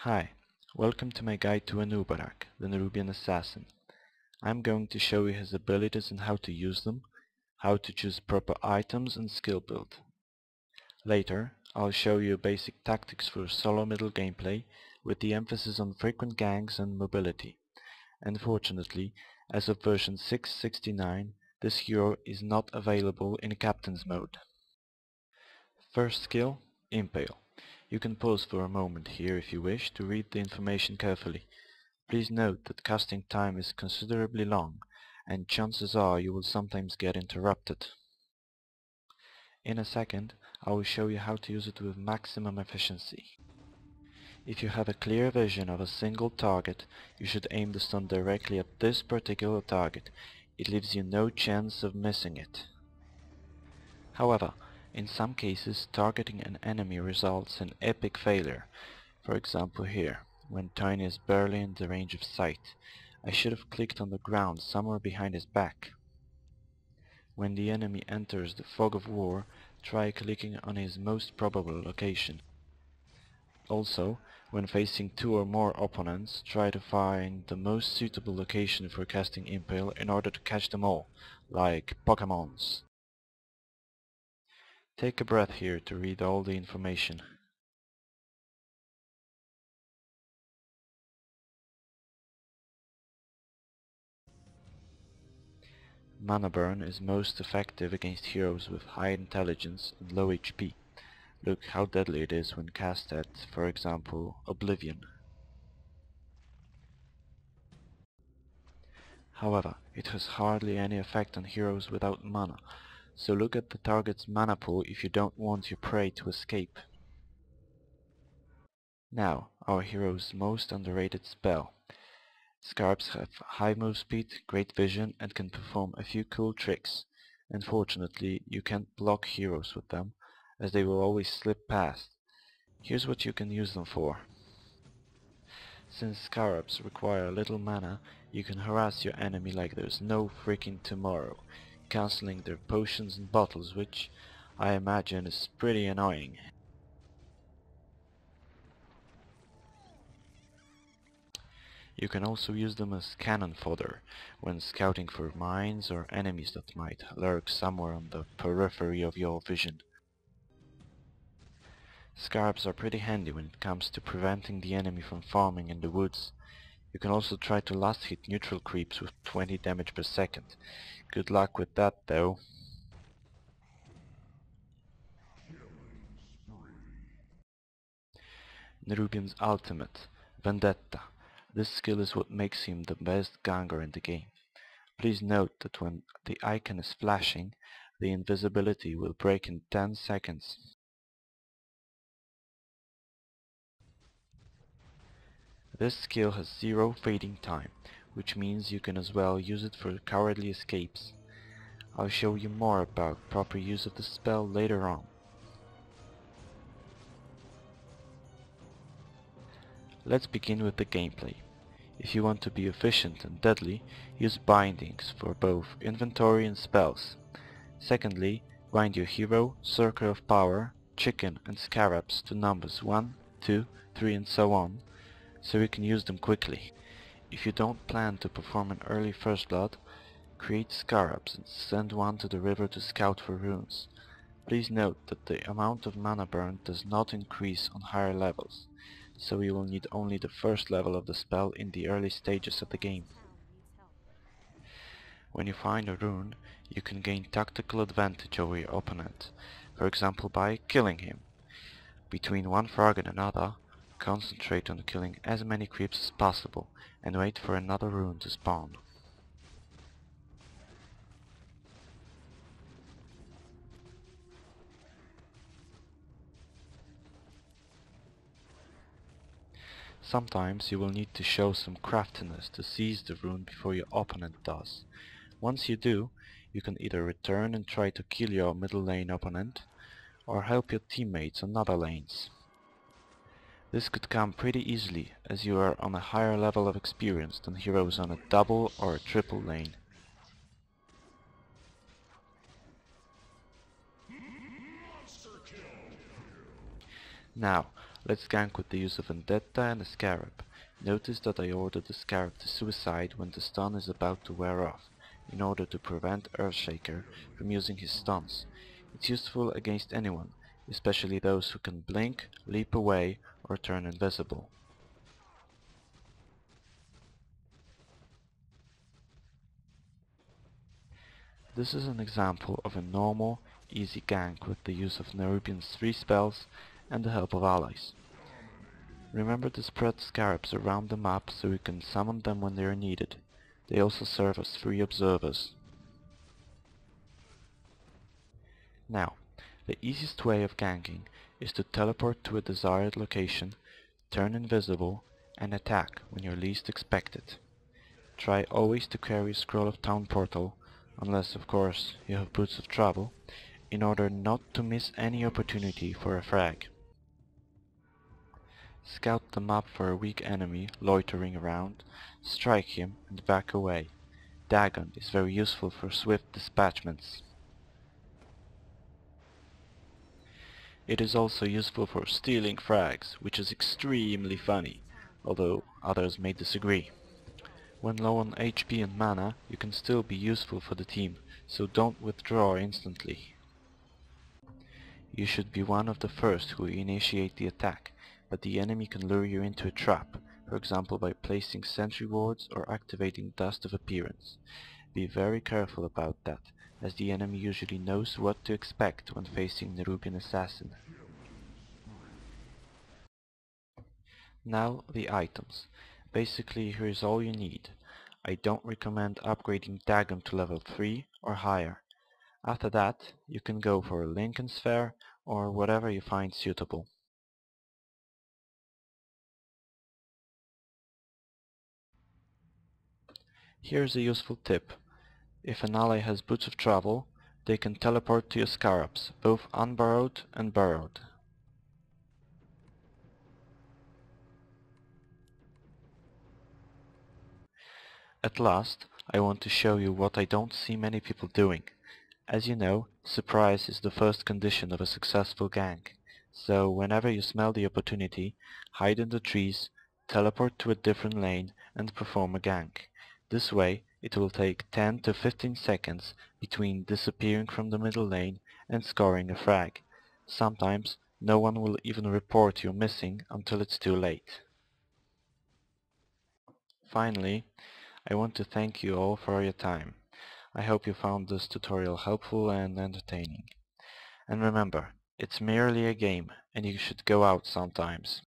Hi, welcome to my guide to Anubarak, the Nerubian assassin. I'm going to show you his abilities and how to use them, how to choose proper items and skill build. Later, I'll show you basic tactics for solo middle gameplay with the emphasis on frequent ganks and mobility. Unfortunately, as of version 6.69, this hero is not available in Captain's mode. First skill, Impale. You can pause for a moment here if you wish to read the information carefully. Please note that casting time is considerably long, and chances are you will sometimes get interrupted. In a second, I will show you how to use it with maximum efficiency. If you have a clear vision of a single target, you should aim the stun directly at this particular target. It leaves you no chance of missing it. However, in some cases, targeting an enemy results in epic failure. For example here, when Tiny is barely in the range of sight. I should have clicked on the ground somewhere behind his back. When the enemy enters the fog of war, try clicking on his most probable location. Also, when facing two or more opponents, try to find the most suitable location for casting Impale in order to catch them all, like Pokémons. Take a breath here to read all the information. Mana burn is most effective against heroes with high intelligence and low HP. Look how deadly it is when cast at, for example, Oblivion. However, it has hardly any effect on heroes without mana, so look at the target's mana pool if you don't want your prey to escape. Now, our hero's most underrated spell. Scarabs have high move speed, great vision, and can perform a few cool tricks. Unfortunately, you can't block heroes with them, as they will always slip past. Here's what you can use them for. Since Scarabs require little mana, you can harass your enemy like there's no freaking tomorrow, cancelling their potions and bottles, which I imagine is pretty annoying. You can also use them as cannon fodder when scouting for mines or enemies that might lurk somewhere on the periphery of your vision. Scarabs are pretty handy when it comes to preventing the enemy from farming in the woods. You can also try to last hit neutral creeps with 20 damage per second. Good luck with that though. Nerubian's ultimate, Vendetta. This skill is what makes him the best ganger in the game. Please note that when the icon is flashing, the invisibility will break in 10 seconds. This skill has zero fading time, which means you can as well use it for cowardly escapes. I'll show you more about proper use of the spell later on. Let's begin with the gameplay. If you want to be efficient and deadly, use bindings for both inventory and spells. Secondly, bind your hero, circle of power, chicken and scarabs to numbers 1, 2, 3 and so on, so you can use them quickly. If you don't plan to perform an early first blood, create scarabs and send one to the river to scout for runes. Please note that the amount of mana burn does not increase on higher levels, so you will need only the first level of the spell in the early stages of the game. When you find a rune, you can gain tactical advantage over your opponent, for example by killing him. Between one frag and another, concentrate on killing as many creeps as possible and wait for another rune to spawn. Sometimes you will need to show some craftiness to seize the rune before your opponent does. Once you do, you can either return and try to kill your middle lane opponent, or help your teammates on other lanes. This could come pretty easily, as you are on a higher level of experience than heroes on a double or a triple lane. Now, Let's gank with the use of Vendetta and a Scarab. Notice that I ordered the Scarab to suicide when the stun is about to wear off, in order to prevent Earthshaker from using his stuns. It's useful against anyone, especially those who can blink, leap away, or turn invisible. This is an example of a normal, easy gank with the use of Nerubian's 3 spells and the help of allies. Remember to spread scarabs around the map so you can summon them when they are needed. They also serve as free observers. Now, the easiest way of ganking is to teleport to a desired location, turn invisible, and attack when you least expect it. Try always to carry a Scroll of Town Portal, unless of course you have Boots of Travel, in order not to miss any opportunity for a frag. Scout the map for a weak enemy loitering around, strike him and back away. Dagon is very useful for swift dispatchments. It is also useful for stealing frags, which is extremely funny, although others may disagree. When low on HP and mana, you can still be useful for the team, so don't withdraw instantly. You should be one of the first who initiate the attack, but the enemy can lure you into a trap, for example by placing sentry wards or activating Dust of Appearance. Be very careful about that, as the enemy usually knows what to expect when facing Nerubian Assassin. Now the items. Basically here is all you need. I don't recommend upgrading Dagon to level 3 or higher. After that, you can go for a Lincoln Sphere or whatever you find suitable. Here's a useful tip. If an ally has Boots of Travel, they can teleport to your Scarabs, both unburrowed and burrowed. At last, I want to show you what I don't see many people doing. As you know, surprise is the first condition of a successful gank, so whenever you smell the opportunity, hide in the trees, teleport to a different lane and perform a gank. This way, it will take 10 to 15 seconds between disappearing from the middle lane and scoring a frag. Sometimes, no one will even report you're missing until it's too late. Finally, I want to thank you all for your time. I hope you found this tutorial helpful and entertaining. And remember, it's merely a game, and you should go out sometimes.